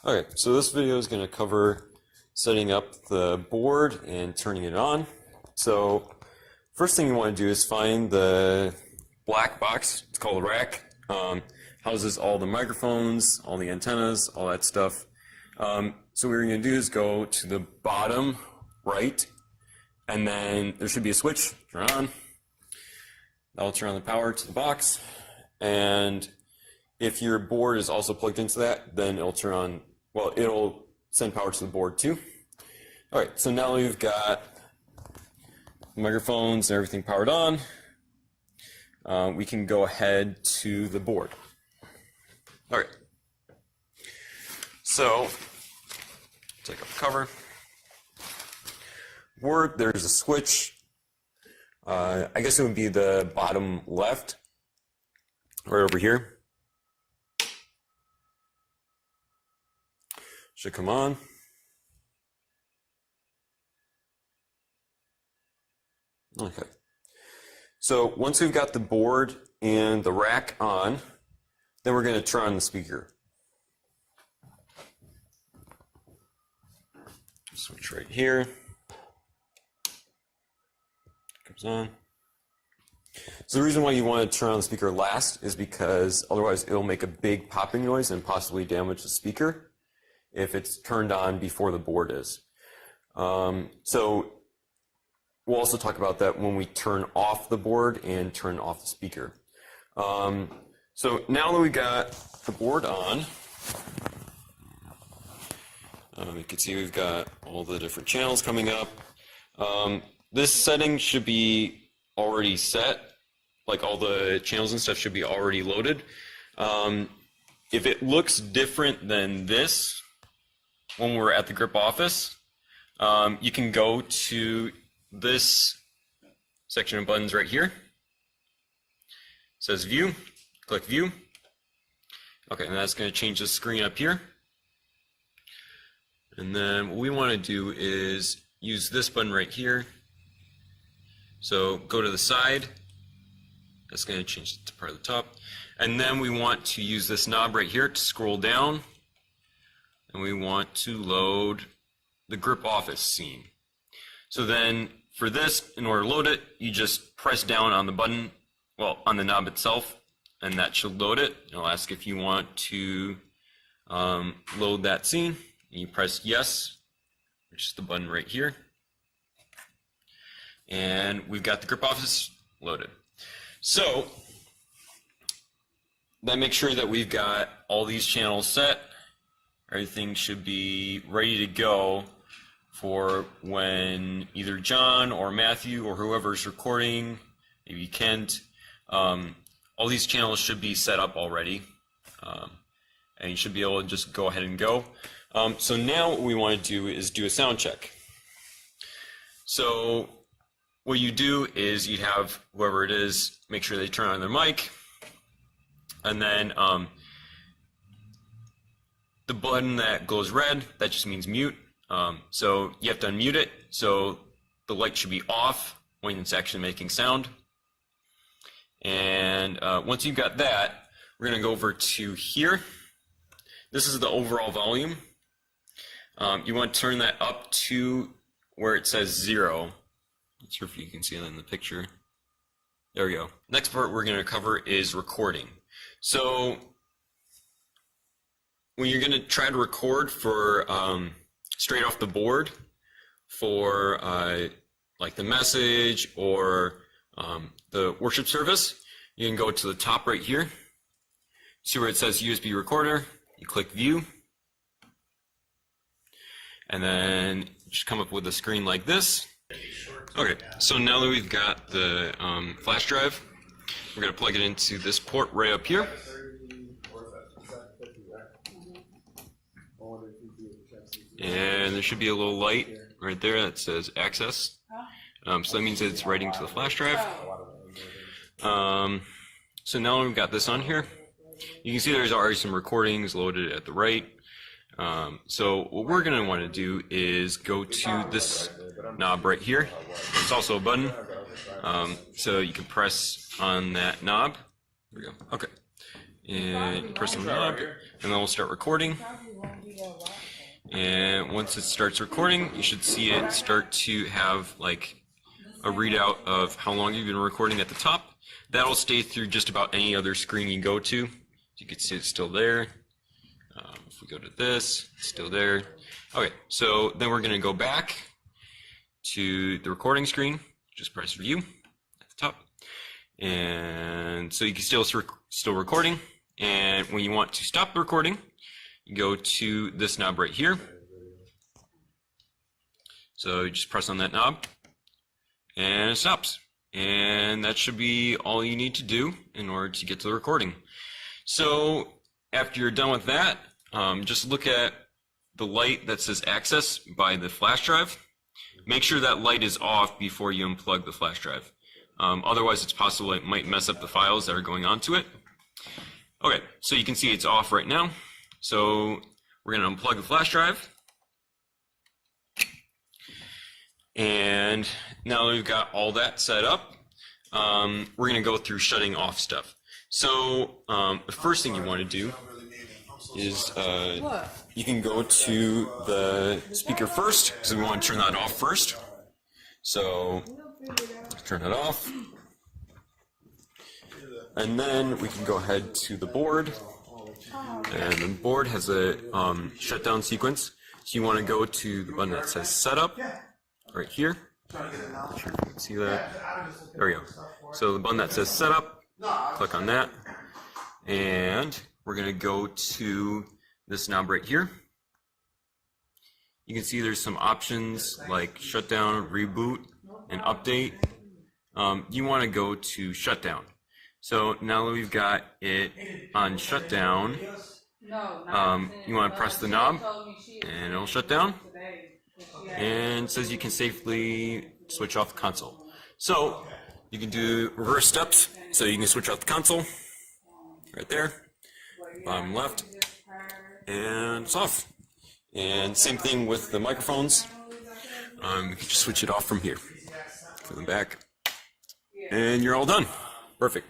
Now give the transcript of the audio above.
Okay, so this video is going to cover setting up the board and turning it on. So first thing you want to do is find the black box. It's called a rack. Houses all the microphones, all the antennas, all that stuff. So what you're going to do is go to the bottom right, and then there should be a switch. Turn on. That'll turn on the power to the box, and if your board is also plugged into that, then it'll turn on, well, it'll send power to the board too. All right, so now we've got microphones and everything powered on. We can go ahead to the board. All right, so take off the cover. Board, there's a switch. I guess it would be the bottom left, right over here. Should come on. Okay. So once we've got the board and the rack on, then we're going to turn on the speaker. Switch right here. Comes on. So the reason why you want to turn on the speaker last is because otherwise it'll make a big popping noise and possibly damage the speaker if it's turned on before the board is. So we'll also talk about that when we turn off the board and turn off the speaker. So now that we got the board on, you can see we've got all the different channels coming up. This setting should be already set, like all the channels and stuff should be already loaded. If it looks different than this when we're at the grip office, you can go to this section of buttons right here. It says view, click view. Okay, and that's going to change the screen up here. And then what we want to do is use this button right here. So go to the side. That's going to change it to part of the top. And then we want to use this knob right here to scroll down. And we want to load the grip office scene. So then for this, in order to load it, you just press down on the button, well, on the knob itself, and that should load it. It'll ask if you want to load that scene. You press yes, which is the button right here. And we've got the grip office loaded. So then make sure that we've got all these channels set. Everything should be ready to go for when either John or Matthew or whoever's recording, maybe Kent, all these channels should be set up already. And you should be able to just go ahead and go. So now what we want to do is do a sound check. So what you do is you have whoever it is make sure they turn on their mic, and then the button that glows red, that just means mute. So you have to unmute it, so the light should be off when it's actually making sound. And once you've got that, we're going to go over to here. This is the overall volume. You want to turn that up to where it says 0. Not sure if you can see that in the picture. There we go. Next part we're going to cover is recording. So when you're going to try to record for straight off the board for like the message or the worship service, you can go to the top right here. See where it says USB recorder. You click view. And then just come up with a screen like this. Okay, so now that we've got the flash drive, we're going to plug it into this port right up here. And there should be a little light right there that says access. So that means that it's writing to the flash drive. So now we've got this on here. You can see there's already some recordings loaded at the right. So what we're going to want to do is go to this knob right here. It's also a button. So you can press on that knob. There we go. Okay. And press on the knob, and then we'll start recording. And once it starts recording, you should see it start to have like a readout of how long you've been recording at the top. That'll stay through just about any other screen you go to. You can see it's still there. If we go to this, it's still there. Okay, so then we're going to go back to the recording screen. Just press view at the top. And so you can still recording. And when you want to stop the recording, you go to this knob right here. So you just press on that knob and it stops. And that should be all you need to do in order to get to the recording. So after you're done with that, just look at the light that says access by the flash drive. Make sure that light is off before you unplug the flash drive. Otherwise, it's possible it might mess up the files that are going onto it. Okay, so you can see it's off right now. So we're going to unplug the flash drive. And now that we've got all that set up, we're going to go through shutting off stuff. So the first thing you want to do is you can go to the speaker first, because we want to turn that off first. So let's turn it off. And then we can go ahead to the board. And the board has a shutdown sequence. So you want to go to the button that says Setup right here. Not sure if you can see that. There we go. So the button that says Setup, click on that. And we're going to go to this knob right here. You can see there's some options like shutdown, reboot, and update. You want to go to shutdown. So now that we've got it on shutdown, you want to press the knob and it'll shut down. And it says you can safely switch off the console. So you can do reverse steps. So you can switch off the console right there, bottom left, and it's off. And same thing with the microphones. You can just switch it off from here. Put them back, and you're all done. Perfect.